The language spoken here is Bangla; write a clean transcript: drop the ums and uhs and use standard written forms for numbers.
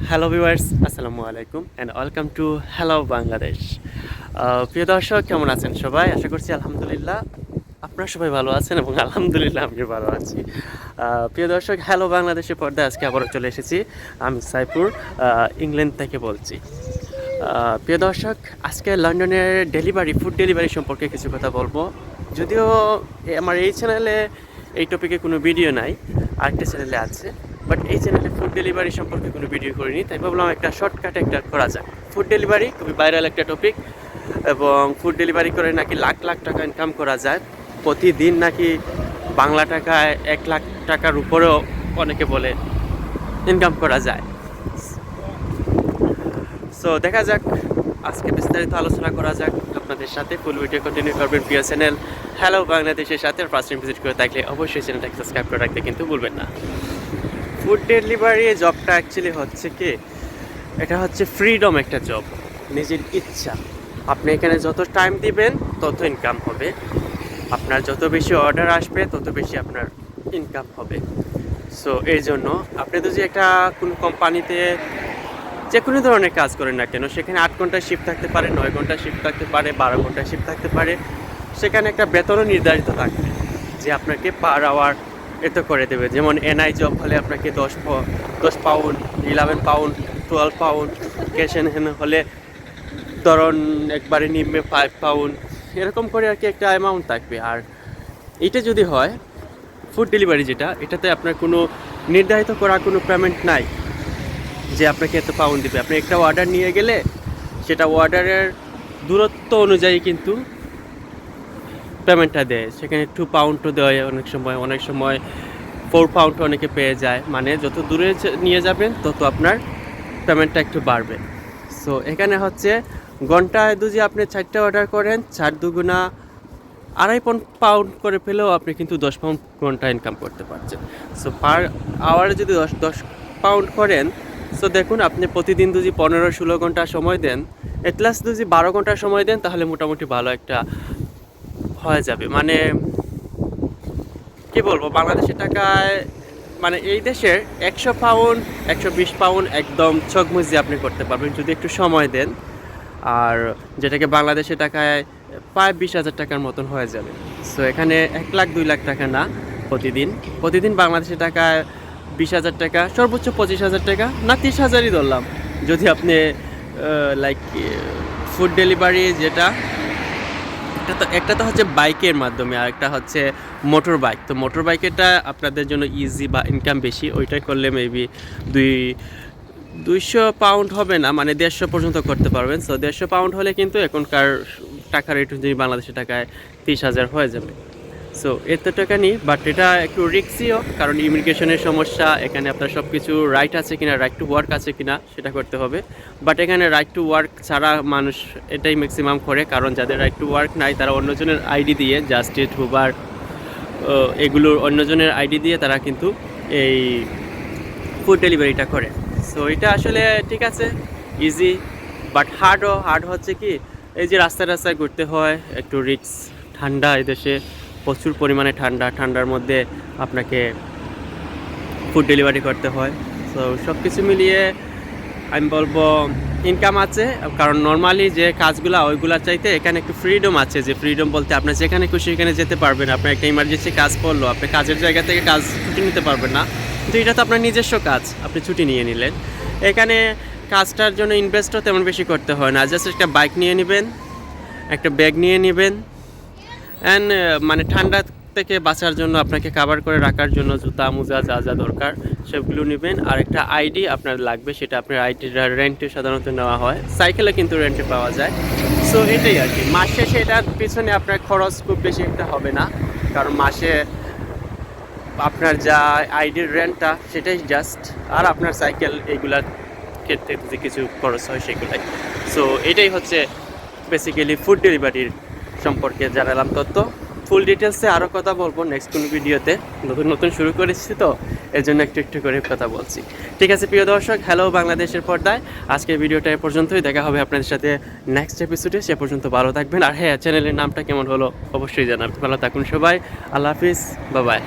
হ্যালো ভিউয়ার্স, আসসালামু আলাইকুম and welcome to hello Bangladesh. প্রিয় দর্শক, কেমন আছেন সবাই? আশা করছি আলহামদুলিল্লাহ আপনারা সবাই ভালো আছেন এবং আলহামদুলিল্লাহ আমিও ভালো আছি। প্রিয় দর্শক, হ্যালো বাংলাদেশের পর্দায় আজকে আবারও চলে এসেছি। আমি সাইফুর, ইংল্যান্ড থেকে বলছি। প্রিয় দর্শক, আজকে লন্ডনের ফুড ডেলিভারি সম্পর্কে কিছু কথা বলবো। যদিও আমার এই চ্যানেলে এই টপিকে কোনো ভিডিও নাই, আরেকটা চ্যানেলে আছে, বাট এই চ্যানেলে ফুড ডেলিভারি সম্পর্কে কোনো ভিডিও করিনি, তাই ভাবলাম একটা শর্টকাটে একটা করা যাক। ফুড ডেলিভারি খুবই ভাইরাল একটা টপিক, এবং ফুড ডেলিভারি করে নাকি লাখ লাখ টাকা ইনকাম করা যায় প্রতিদিন, নাকি বাংলা টাকায় 1 লাখ টাকার উপরেও অনেকে বলে ইনকাম করা যায়। সো দেখা যাক, আজকে বিস্তারিত আলোচনা করা যাক আপনাদের সাথে। ফুল ভিডিও কন্টিনিউ করবেন প্রিয় চ্যানেল হ্যালো বাংলাদেশের সাথে। ফার্স্ট টাইম ভিজিট করে থাকলে অবশ্যই চ্যানেলটাকে সাবস্ক্রাইব করে রাখতে কিন্তু ভুলবেন না। ফুড ডেলিভারি জবটা অ্যাকচুয়ালি হচ্ছে কি, এটা হচ্ছে ফ্রিডম একটা জব, নিজের ইচ্ছা। আপনি এখানে যত টাইম দিবেন তত ইনকাম হবে, আপনার যত বেশি অর্ডার আসবে তত বেশি আপনার ইনকাম হবে। সো এই জন্য আপনি যদি একটা কোনো কোম্পানিতে যে কোনো ধরনের কাজ করেন না কেন, সেখানে 8 ঘন্টার শিফট থাকতে পারে, 9 ঘন্টার শিফট থাকতে পারে, 12 ঘন্টার শিফট থাকতে পারে, সেখানে একটা বেতনও নির্ধারিত থাকবে যে আপনাকে পার আওয়ার এত করে দেবে। যেমন এনআই জব হলে আপনাকে 10 pound, 11 pound, 12 pound, cash N hand হলে ধরুন একবারে নিম্নে 5 পাউন্ড, এরকম করে আর কি একটা অ্যামাউন্ট থাকবে। আর এটা যদি হয় ফুড ডেলিভারি, যেটা এটাতে আপনার কোনো নির্ধারিত করা কোনো পেমেন্ট নাই যে আপনাকে এত পাউন্ড দেবে। আপনি একটা অর্ডার নিয়ে গেলে সেটা অর্ডারের দূরত্ব অনুযায়ী কিন্তু পেমেন্টটা দেয়। সেখানে 2 পাউন্ডও দেয় অনেক সময় 4 পাউন্ড অনেকে পেয়ে যায়। মানে যত দূরে নিয়ে যাবেন তত আপনার পেমেন্টটা একটু বাড়বে। সো এখানে হচ্ছে ঘন্টায় যদি আপনি 4টা অর্ডার করেন, 4 দুগুণা 2.5 পাউন্ড করে পেলেও আপনি কিন্তু 10 পাউন্ড ঘন্টা ইনকাম করতে পারছেন। সো পার আওয়ারে যদি 10 পাউন্ড করেন, সো দেখুন আপনি প্রতিদিন যদি 15-16 ঘন্টা সময় দেন, এটলাস্ট যদি 12 ঘন্টা সময় দেন, তাহলে মোটামুটি ভালো একটা হয়ে যাবে। মানে কি বলবো, বাংলাদেশের টাকায় মানে এই দেশের 100 পাউন্ড 120 পাউন্ড একদম চোখ মুজিয়ে আপনি করতে পারবেন যদি একটু সময় দেন। আর যেটাকে বাংলাদেশের টাকায় প্রায় 20,000 টাকার মতন হয়ে যাবে। সো এখানে 1 লাখ 2 লাখ টাকা না, প্রতিদিন বাংলাদেশের টাকায় 20,000 টাকা, সর্বোচ্চ 25,000 টাকা, না 30,000ই ধরলাম। যদি আপনি লাইক ফুড ডেলিভারি, যেটা একটা তো হচ্ছে বাইকের মাধ্যমে, আর একটা হচ্ছে মোটর বাইক। তো মোটর বাইকেরটা আপনাদের জন্য ইজি বা ইনকাম বেশি, ওইটাই করলে মেবি 200 পাউন্ড হবে না, মানে 150 পর্যন্ত করতে পারবেন। সো 150 পাউন্ড হলে কিন্তু এখনকার টাকার রেট যদি বাংলাদেশের টাকায় 30,000 হয়ে যাবে। সো এত টাকা নিই, বাট এটা একটু রিস্কিও, কারণ ইমিগ্রেশনের সমস্যা। এখানে আপনার সব কিছু রাইট আছে কিনা, রাইট টু ওয়ার্ক আছে কিনা সেটা করতে হবে। বাট এখানে রাইট টু ওয়ার্ক ছাড়া মানুষ এটাই ম্যাক্সিমাম করে, কারণ যাদের রাইট টু ওয়ার্ক নাই তারা অন্যজনের আইডি দিয়ে, জাস্ট ইট, হুবার, এগুলোর অন্যজনের আইডি দিয়ে তারা কিন্তু এই ফুড ডেলিভারিটা করে। সো এটা আসলে ঠিক আছে, ইজি, বাট হার্ড হচ্ছে কি, এই যে রাস্তায় ঘুরতে হয়, একটু রিস্ক। ঠান্ডা, এদেশে প্রচুর পরিমাণে ঠান্ডার মধ্যে আপনাকে ফুড ডেলিভারি করতে হয়। সো সব কিছু মিলিয়ে আমি বলবো ইনকাম আছে, কারণ নর্মালি যে কাজগুলো ওইগুলোর চাইতে এখানে একটু ফ্রিডম আছে। যে ফ্রিডম বলতে আপনার যেখানে খুশি সেখানে যেতে পারবেন। আপনার একটা ইমার্জেন্সি কাজ পড়লো, আপনি কাজের জায়গা থেকে কাজ ছুটি নিতে পারবেন না, কিন্তু এটা তো আপনার নিজস্ব কাজ, আপনি ছুটি নিয়ে নিলেন। এখানে কাজটার জন্য ইনভেস্টও তেমন বেশি করতে হয় না, জাস্ট একটা বাইক নিয়ে নেবেন, একটা ব্যাগ নিয়ে নেবেন, অ্যান্ড মানে ঠান্ডা থেকে বাঁচার জন্য আপনাকে কাভার করে রাখার জন্য জুতা মোজা যা যা দরকার সেগুলো নেবেন। আর একটা আইডি আপনার লাগবে, সেটা আপনার আইডিটা রেন্টে সাধারণত নেওয়া হয়, সাইকেলে কিন্তু রেন্টে পাওয়া যায়। সো এটাই আর কি। মাস শেষে এটার পিছনে আপনার খরচ খুব বেশি একটা হবে না, কারণ মাসে আপনার যা আইডির রেন্টটা সেটাই জাস্ট, আর আপনার সাইকেল এগুলার ক্ষেত্রে যে কিছু খরচ হয় সেগুলাই। সো এটাই হচ্ছে বেসিক্যালি ফুড ডেলিভারির সম্পর্কে জানালাম তথ্য। ফুল ডিটেলসে আরও কথা বলবো নেক্সট কোনো ভিডিওতে। নতুন শুরু করেছি তো এর জন্য একটু করে কথা বলছি। ঠিক আছে প্রিয় দর্শক, হ্যালো বাংলাদেশের পর্দায় আজকের ভিডিওটা এ পর্যন্তই। দেখা হবে আপনাদের সাথে নেক্সট এপিসোডে। সে পর্যন্ত ভালো থাকবেন, আর হ্যাঁ, চ্যানেলের নামটা কেমন হলো অবশ্যই জানাবেন। ভালো থাকুন সবাই, আল্লাহ হাফিজ, বাই বাই।